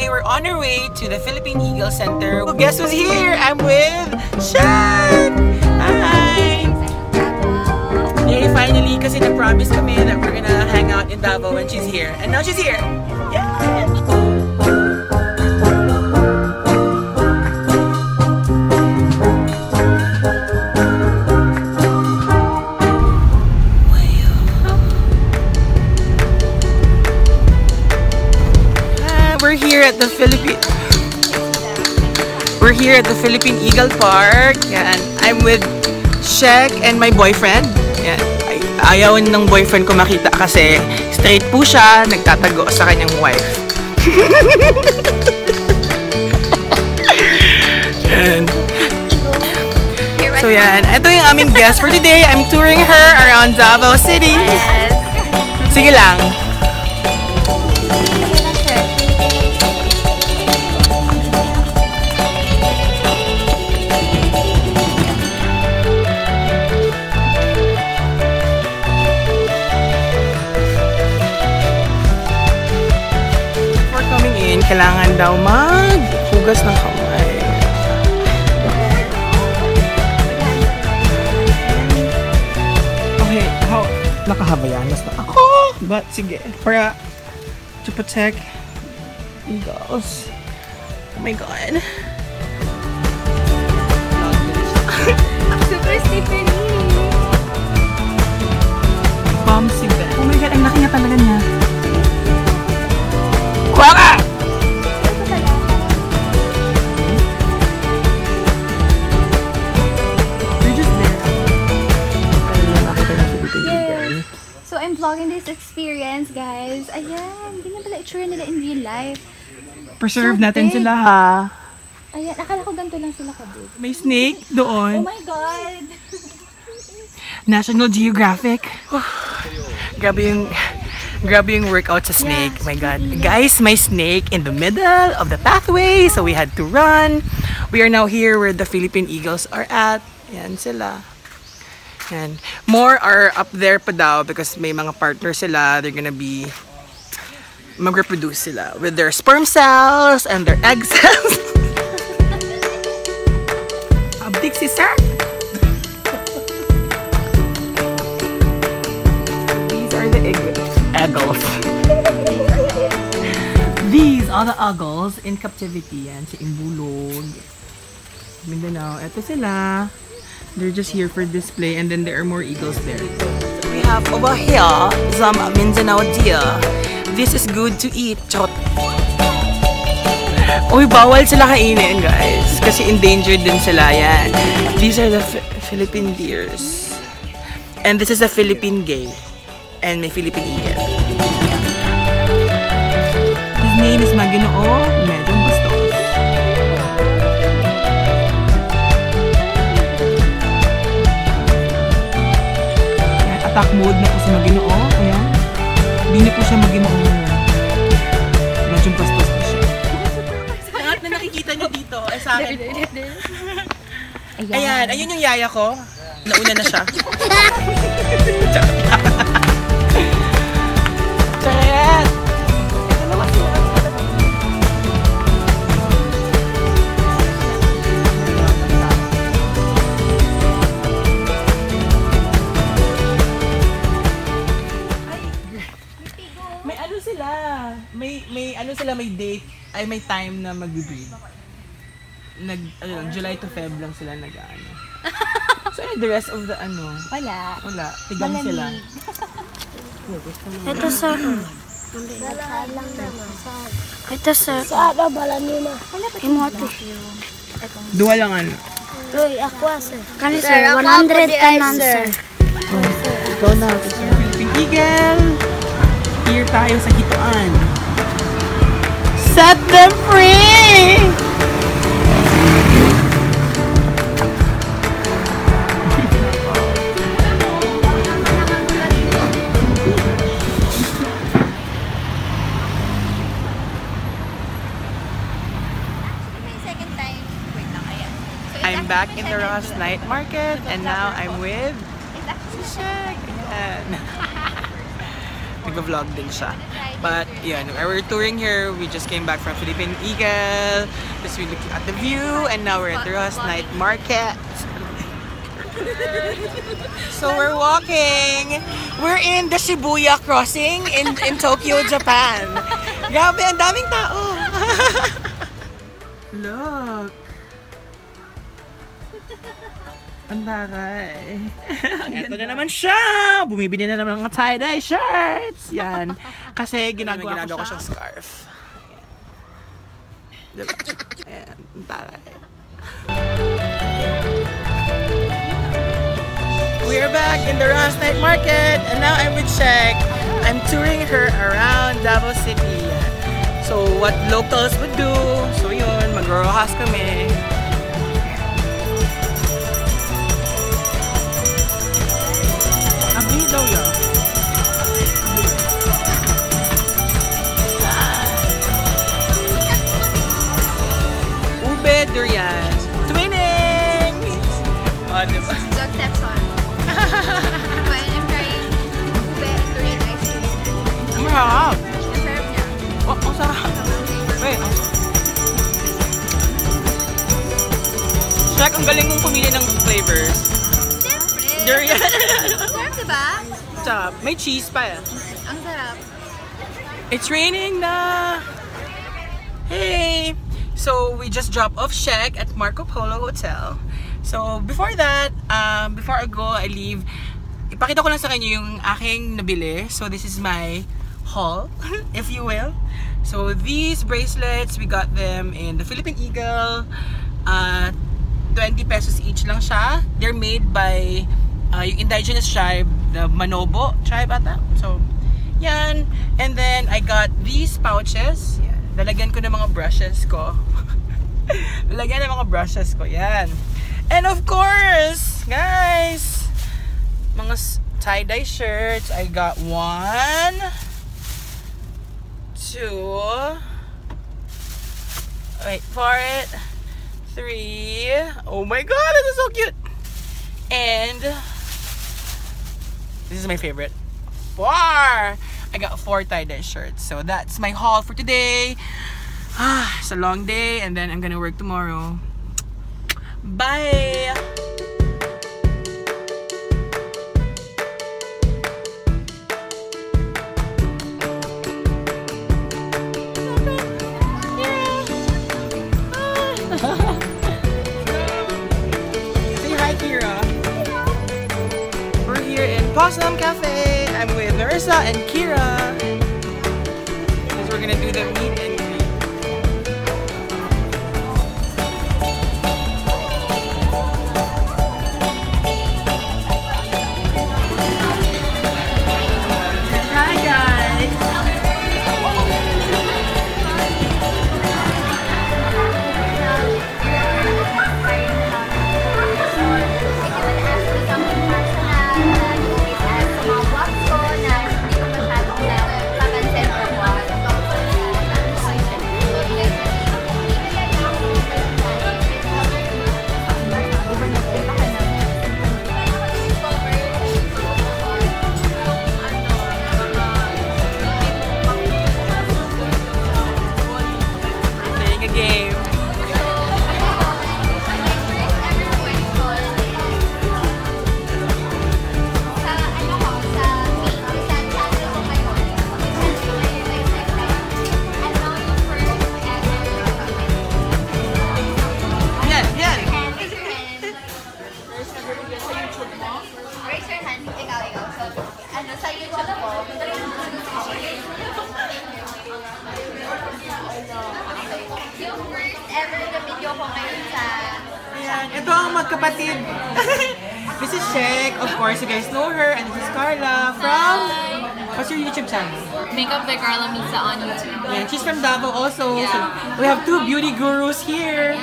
we're on our way to the Philippine Eagle Center. Well, guess who's here? I'm with Shaq! Hi! Yay, finally, kasi na-promise kami that we're gonna hang out in Davao when she's here. And now she's here! Yeah! We're here at the Philippine Eagle Park. Yan. I'm with Shaq and my boyfriend. Yan. Ayaw ng boyfriend ko makita kasi straight po siya, nagtatago sa kanyang wife. Yan. So yan, ito yung aming guest for today. I'm touring her around Davao City. Sige lang. Kailangan daw maghugas ng kamay. Okay, nakahabayanas na ako. But sige, para to protect eagles. Oh my god. Super Stephanie. Bombsy Ben. Oh my god, ang laki nga talaga niya. Kuha ka! I'm vlogging this experience, guys. Ayan, ganyan pala itsura nila in real life. Preserve so natin big. sila, ha? Ayan, akala ko ganito lang sila kabig. May snake doon. Oh my god! National Geographic. Grabe yung workout sa snake. Yeah, oh my god. Guys, may snake in the middle of the pathway, so we had to run. We are now here where the Philippine Eagles are at. Yan sila. And more are up there pa daw because may mga partner sila. They're gonna be mag-reproduce sila with their sperm cells and their egg cells. Abdik si sir. These are the eagles. These are the eagles in captivity. Yan, si Imbulog. Mindanao. Ito sila. They're just here for display, and then there are more eagles there. We have over here some Mindanao deer. This is good to eat. Chot. Uy, bawal sila kainin, guys. Kasi endangered din sila. Yan. These are the Philippine deers. And this is a Philippine gay. And may Philippine eagle. His name is Maginoo Medong Bastos. Attack mode na po si Maginoo. Ayan. Hindi na po siya Maginoo ngayon. Medyo bastos po siya. Lahat na nakikita niyo dito ay sa akin po. Ayan. Ayun yung yaya ko. Nauna na siya. Charet! May date, ay may time na mag-breed. July to Feb lang sila nag-ano. So, the rest of the Wala. Tigang sila. Ito sir. Ito sir. Sada balanina. Emote. Dua lang Uy, aqua sir. Kani sir, 100 kanan sir. Ikaw na. Philippine Eagle. Here tayo sa hituan. Set them free! I'm back in the Ross Night Market and now I'm with Shaq. nag-vlog din siya. But, yun, we're touring here. We just came back from Philippine Eagle. Just we looked at the view, and now we're at the Ross Night Market. So we're walking. We're in the Shibuya crossing in Tokyo, Japan. Grabe, ang daming tao. Look. Ang bagay. Ito na naman siya! Bumibili na naman ng mga tie-dye shirts! Yan. Kasi ginagawa ko siyang scarf. Diba? Ayan. Ang bagay. We are back in the Ross Night Market and now I'm with Shek. I'm touring her around Davao City. So what locals would do. So yun, mag-rojas kami. Abi daw ya. Ube durian. Twinning! Oh, diba? Dog steps on. When I'm trying ube and durian ice cream. Ang sarap! Ang sarap niya. Oh, ang sarap! Wait, Shrek, ang galing mong pumili ng flavors. Siyempre. Durian! Sarap diba? Sarap. May cheese pa eh. Ang sarap. It's raining na! Hey! So, we just dropped off Shek at Marco Polo Hotel. So, before that, before I go, I leave, ipakita ko lang sa kanya yung aking nabili. So, this is my haul, if you will. So, these bracelets, we got them in the Philippine Eagle. 20 pesos each lang siya. They're made by yung indigenous tribe, the Manobo tribe ata. So, yan. And then, I got these pouches. Yan. Lalagyan ko ng mga brushes ko. Lalagyan ng mga brushes ko. Yan. And of course, guys, mga tie-dye shirts. I got 1, 2, wait for it, 3. Oh my god, this is so cute. And this is my favorite, 4. I got 4 tie-dye shirts. So that's my haul for today. It's a long day and then I'm gonna work tomorrow. Bye! Say hi, Kira. We're here in Possum Cafe. I'm with Marissa and Kira. Because we're gonna do the meet and greet. Hi guys! Playing a game. Yan, yan! Raise your hand. Ikaw. So, ano, sa YouTube ko, yung first ever na video ko ngayon sa... Ayan, ito ang magkapatid. This is Shek, of course, you guys know her. And this is Carla from... What's your YouTube channel? Makeup by Carla Misa on YouTube. Yeah, she's from Davao also. Yeah. So we have 2 beauty gurus here.